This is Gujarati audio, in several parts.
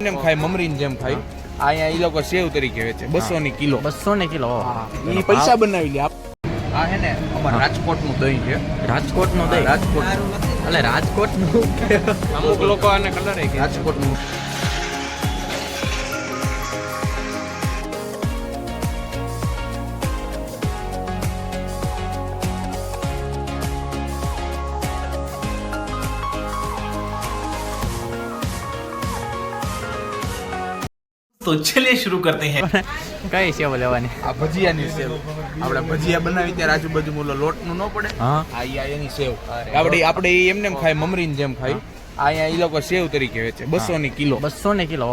એમ ખાય મમરીન જેમ ખાય. અહીંયા એ લોકો સેવ તરીકે વેચે 200 ની કિલો. 200 ની કિલો. એ પૈસા બનાવી લે. આ હે ને અમાર રાજકોટ નું દહીં છે. રાજકોટ નું દહીં. રાજકોટ એટલે રાજકોટ નું અમુક લોકો આને કલર રાજકોટ નું. तो चलिए शुरू करते हैं. કઈ સેવ લેવાની? આ ભજીયાની સેવ. આપણે ભજીયા બનાવી ત્યારે આજુબાજુ ઓલો લોટ નું ન પડે. હા. આ એની સેવ. આપણે એમને એમ ખાય મમરીન જેમ ખાય. અહીંયા એ લોકો સેવ તરીકે વેચે 200 ની કિલો. 200 ની કિલો.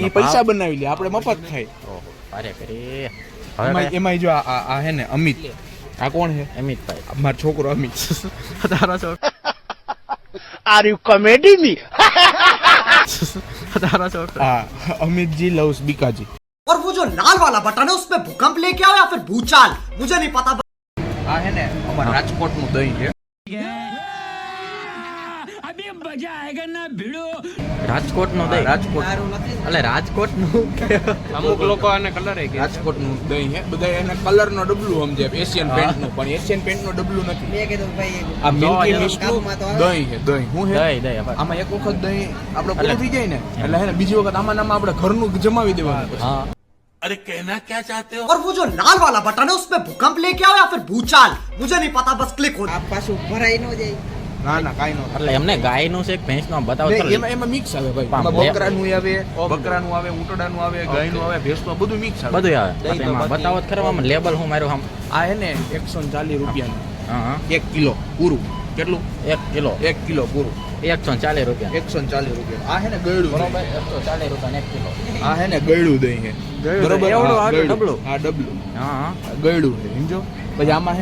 એ પૈસા બનાવી લે. આપણે મફત ખાય. અરે કરી. એમાં જો આ હે ને અમિત. આ કોણ છે? અમિતભાઈ. મારો છોકરો અમિત. તારો છોકરો. Are you comedy me? તારો છોકરો. हाँ अमित जी लव्स बीका जी. और वो जो लाल वाला बटन है उसमें भूकंप लेके आओ या फिर भूचाल मुझे नहीं पता. आ है ने हमार राजकोट નું દહીં છે. રાજકોટ નું દહીં. રાજકોટ એટલે રાજકોટ નું અમુક લોકો આને કલર રાજકોટ નું દહીં છે. બધા એને કલર નો ડબલું સમજે. એશિયન પેન્ટ નું પણ એશિયન પેન્ટ નું ડબલું નથી. આ મિલ્કી મિસ્ટ નું દહીં છે. દહીં હું હે દહીં. આમાં એક વખત દહીં આપણે પૂરું થઈ જાય ને એટલે હે ને બીજી વખત આમાં નામાં આપણે ઘરનું જમાવી દેવાનું. હા. अरे कहना क्या चाहते हो? और वो जो लाल वाला बटन है उसमें भूकंप लेके आओ या फिर भूचाल मुझे नहीं पता बस क्लिक हो. आप पास ऊपर आई नो जाए. ના ના કાઈ નો. એટલે એમને ગાય નું છે ભેંસ નું બતાવો. એમાં મિક્સ આવે ભાઈ. એમાં બકરાનું આવે, બકરાનું આવે, ઊંટડાનું આવે, ગાયનું આવે, ભેંસનું બધું મિક્સ આવે. બધું આવે. એમાં બતાવો જ કરવામાં લેબલ હું માર્યું આમ. આ હે ને 140 રૂપિયાનું. હા. 1 કિલો પૂરું. કેટલું? 1 કિલો. 1 કિલો પૂરું. 140 રૂપિયા. 140 રૂપિયા. આ હે ને ગળ્યું. બરોબર. 140 રૂપિયા 1 કિલો. આ હે ને ગળ્યું દહીં છે. બરોબર. એવડું હા, આવે ગળ્યું. ડબલું. હા ડબલું. હા. ગળ્યું છે સમજો. પછી આમાં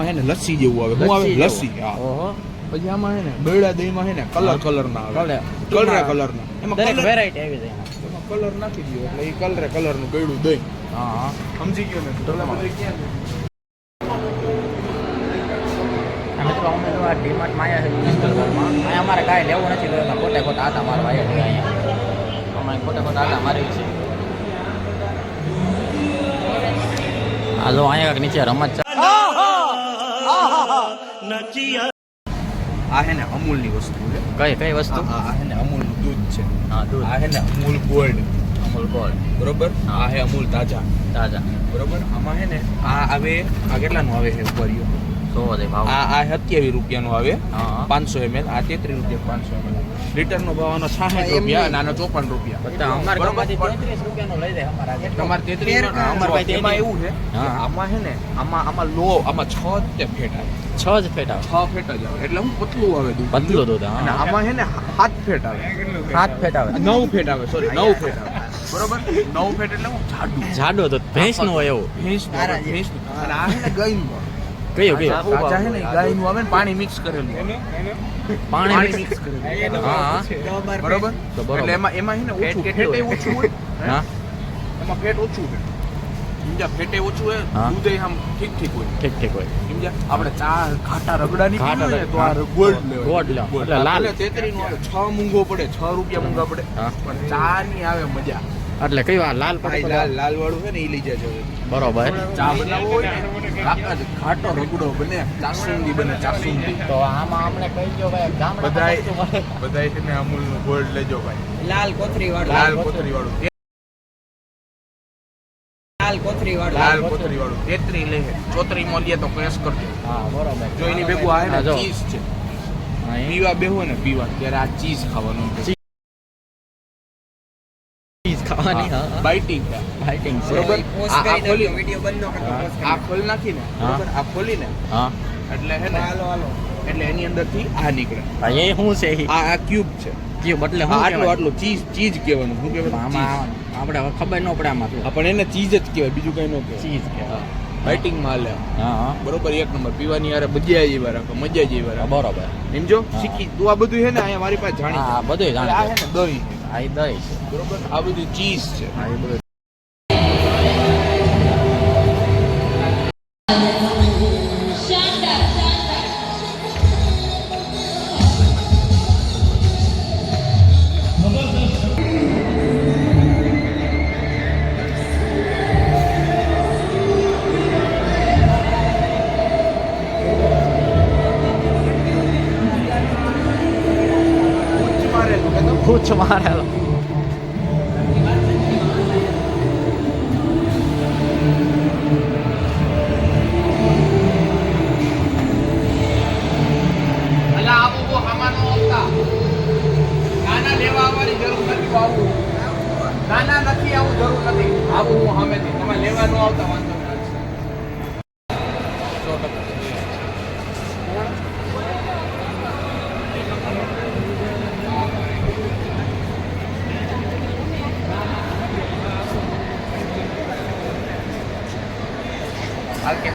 હે ને લસ્સી જેવું આવે. શું આવે? લસ્સી. હા. ઓહો. પછી આમાં હે ને ગળ્યા દહીંમાં હે ને કલર ના આવે. કલર ના. એમાં દરેક કલર વેરાયટી આવી જાય એમાં કલર નાખી દો એટલે એ કલર નું ગળ્યું દહીં. હા. સમજી ગયો ને? ટોલા બધે ક્યાં છે? મિત્રો અમે તો આ ડીમાર્ટ માં આવ્યા છે મ્યુનિસિપલમાં. અહીંયા અમારે કાંઈ લેવું નથી તો એમાં ખોટે ખોટા આટા મારવા આવ્યા છે અહીંયા. અમારે ખોટે ખોટા આટા મારી છે. આ જો અહીંયા કાંઈક નીચે રમત આ હે ને અમૂલ ની વસ્તુ છે. કઈ વસ્તુ? આ હે ને અમૂલ નું દૂધ છે. હા દૂધ. આ હે ને અમૂલ ગોલ્ડ. અમૂલ ગોલ્ડ. બરોબર. હા. આ હે અમૂલ તાજા. બરોબર. આમાં હે ને આ આવે આ કેટલાનું આવે છે ઉપરિયો? 100 દે ભાવ. આ 27 રૂપિયાનું આવે. હા. 500 ml. આ 33 રૂપિયા 500 ml. લીટરનો ભાવ આનો 60 રૂપિયા અને આનો 54 રૂપિયા. બધા અમાર ગામમાંથી 33 રૂપિયાનું લઈ જાય અમારા આગળ. તમારે 33 અમાર પાસે એમાં એવું છે કે હા. આમાં હે ને આમાં લો આમાં 6 જ ફેટ આવે. 6 જ ફેટ આવે. 6 ફેટ જ આવે એટલે હું પતલું આવે દૂધ. પતલું દૂધ. અને હા. આમાં હે ને 7 ફેટ આવે. 7 ફેટ આવે. 9 ફેટ આવે. સોરી 9 ફેટ આવે. બરોબર. 9 ફેટ એટલે હું જાડો તો ભેંસનું હોય એવું. ભેંસનું અને આ હે ને ગાયનું. કયું તાજા હે ને ગાયનું આવે ને પાણી મિક્સ કરેલું. પાણી મિક્સ કરેલું. હા. બરોબર. તો બરોબર. એટલે એમાં હે ને ઓછું ફેટ ઓછું હોય. હા. એમાં ફેટ ઓછું છે. સમજ્યા? ફેટે ઓછું હોય. હા. દૂધે આમ ઠીક હોય. ઠીક હોય. સમજ્યા? આપણે ચા ઘાટા રગડાની ઘાટા પીવી હોય ને તો આ ગોલ્ડ લેવાય. ગોલ્ડ લેવાય. એટલે લાલ. 33 નું આવે. 6 મૂંગો પડે. 6 રૂપિયા મૂંગા પડે. હા. પણ ચા ની આવે મજા. એટલે કઈ વાર લાલ ભાઈ પડે. લાલ વાળું છે ને એ લઈ જજો. બરોબર. ચા બનાવવો હોય ને ઘાટો રગડો બને. ચાસુંદી બને. ચાસુંદી. તો આમાં અમને કહી દો ભાઈ ગામડા બધાય છે ને અમૂલ નું ગોલ્ડ લેજો ભાઈ. लाल कोथरी वाला લાલ કોથરી વાળું. लाल कोथरी वाला લાલ કોથરી વાળું 33 લે. 34 માં લે તો કેસ કરજો. હા બરોબર. જો એની ભેગું આવે હા, ને જો. ચીઝ છે. હા, એ પીવા બેહો ને પીવા ત્યારે આ ચીઝ ખાવાનું. ચીઝ ખાવાની. હા. બાઇટિંગ ફાઇટિંગ છે. બરોબર. पोस्ट આ કરી દો ખોલી વિડિયો બંધ ન કરતો આ ખોલ નાખીને હા. બરોબર. આ ખોલીને હા. એટલે હે ને એટલે એની અંદરથી આ નીકળે. હા, એ શું છે ઈ? આ ક્યુબ છે. ક્યુબ એટલે આ શું આટલું કહેવાય? આટલું ચીઝ કહેવાનું. શું કહેવાનું? આમાં આપણે હવે ખબર ન પડે આમાં ચીઝ. પણ એને ચીઝ જ કહેવાય બીજું કઈ ન કહેવાય. ચીઝ કહેવાય. બાઇટિંગમાં હાલે. હા. બરોબર. એક નંબર. પીવાની યાર મજા જેવા રાખો. મજા જેવા રાખો. બરોબર. સમજો? હા. શીખી તું આ બધું છે ને અહીંયા મારી પાસે જાણી. હા બધું આ જાણે છે ને દહીં છે. આ ઈ દહીં છે. બરોબર. આ બધું ચીઝ છે. હા એ બધું. પાછો મારેલો અલા આબુ બો હામાનો આવતા નાના લેવા આવવાની જરૂર નથી આવું નાના નથી આવું જરૂર નથી આવું હું સામેથી તમે લેવા ન આવતા વાંધો નહીં 100%. હાલ કે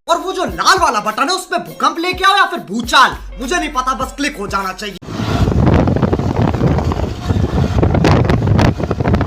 और वो जो लाल वाला बटन है उसमें भूकंप लेके आओ या फिर भूचाल, मुझे नहीं पता, बस क्लिक हो जाना चाहिए।